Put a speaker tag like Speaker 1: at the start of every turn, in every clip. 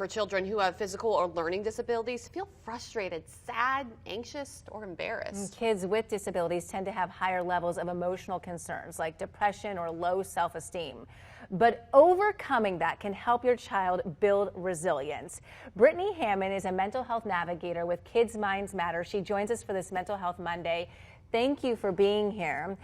Speaker 1: For children who have physical or learning disabilities, feel frustrated, sad, anxious, or embarrassed.
Speaker 2: Kids with disabilities tend to have higher levels of emotional concerns like depression or low self-esteem. But overcoming that can help your child build resilience. Brittany Hammond is a mental health navigator with Kids Minds Matter. She joins us for this Mental Health Monday. Thank you for being here.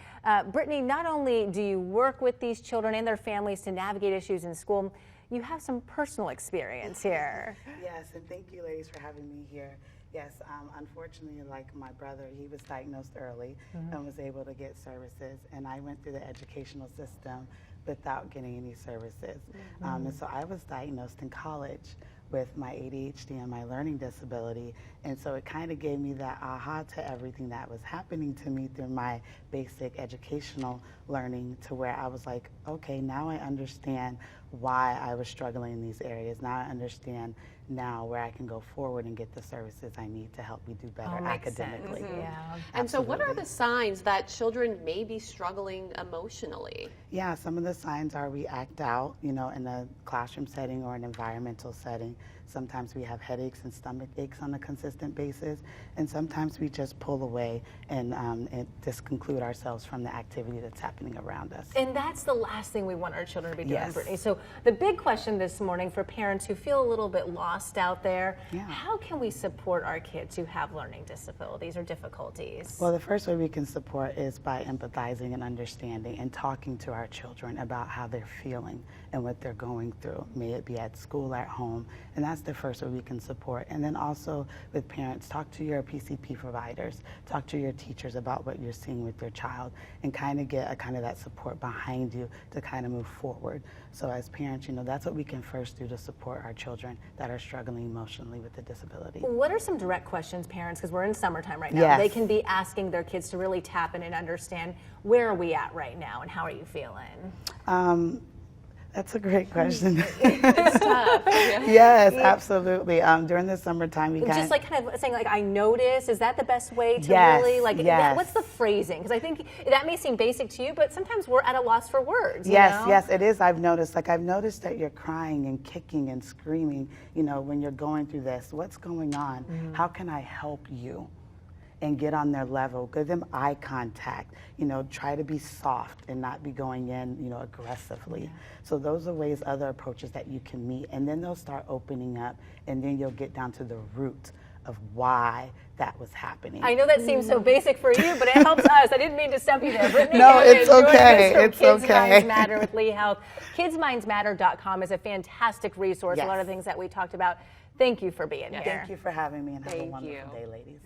Speaker 2: Brittany, not only do you work with these children and their families to navigate issues in school, you have some personal experience here.
Speaker 3: Yes, and thank you ladies for having me here. Yes, unfortunately, like my brother, he was diagnosed early and was able to get services, and I went through the educational system without getting any services. And so I was diagnosed in college with my ADHD and my learning disability, and so it kind of gave me that aha to everything that was happening to me through my basic educational learning, to where I was like, okay, now I understand why I was struggling in these areas. Now I understand now where I can go forward and get the services I need to help me do better academically.
Speaker 2: Yeah.
Speaker 1: And so what are the signs that children may be struggling emotionally?
Speaker 3: Yeah, some of the signs are we act out, in a classroom setting or an environmental setting. Sometimes we have headaches and stomach aches on a consistent basis, and sometimes we just pull away and disconclude ourselves from the activity that's happening around us.
Speaker 2: And that's the last thing we want our children to be doing,
Speaker 3: Yes.
Speaker 2: Brittany. So the big question this morning for parents who feel a little bit lost out there, how can we support our kids who have learning disabilities or difficulties?
Speaker 3: Well, the first way we can support is by empathizing and understanding and talking to our children about how they're feeling and what they're going through, may it be at school, at home, and that's the first way we can support. And then also with parents, talk to your PCP providers, talk to your teachers about what you're seeing with your child, and kind of get that support behind you to kind of move forward. So as parents, that's what we can first do to support our children that are struggling emotionally with a disability.
Speaker 2: What are some direct questions parents, because we're in summertime right now,
Speaker 3: Yes.
Speaker 2: they can be asking their kids to really tap in and understand where are we at right now and how are you feeling?
Speaker 3: That's a great question.
Speaker 1: It's tough.
Speaker 3: Yes, absolutely. During the summertime, we
Speaker 2: Just like kind of saying like, I notice, is that the best way to
Speaker 3: Yes,
Speaker 2: really like,
Speaker 3: yes.
Speaker 2: what's the phrasing? Because I think that may seem basic to you, but sometimes we're at a loss for words.
Speaker 3: Yes, yes, it is. I've noticed that you're crying and kicking and screaming, when you're going through this. What's going on? How can I help you? And get on their level, give them eye contact, try to be soft and not be going in, aggressively. So those are ways, other approaches that you can meet, and then they'll start opening up, and then you'll get down to the root of why that was happening.
Speaker 2: I know that seems so basic for you, but it helps us. I didn't mean to stump you there, Brittany.
Speaker 3: No, it's okay. It's
Speaker 2: Kids
Speaker 3: okay.
Speaker 2: Minds Matter with Lee Health. KidsMindsMatter.com is a fantastic resource.
Speaker 3: Yes.
Speaker 2: A lot of things that we talked about. Thank you for being here.
Speaker 3: Thank you for having me, and have a
Speaker 1: Thank
Speaker 3: wonderful
Speaker 1: you.
Speaker 3: day, ladies.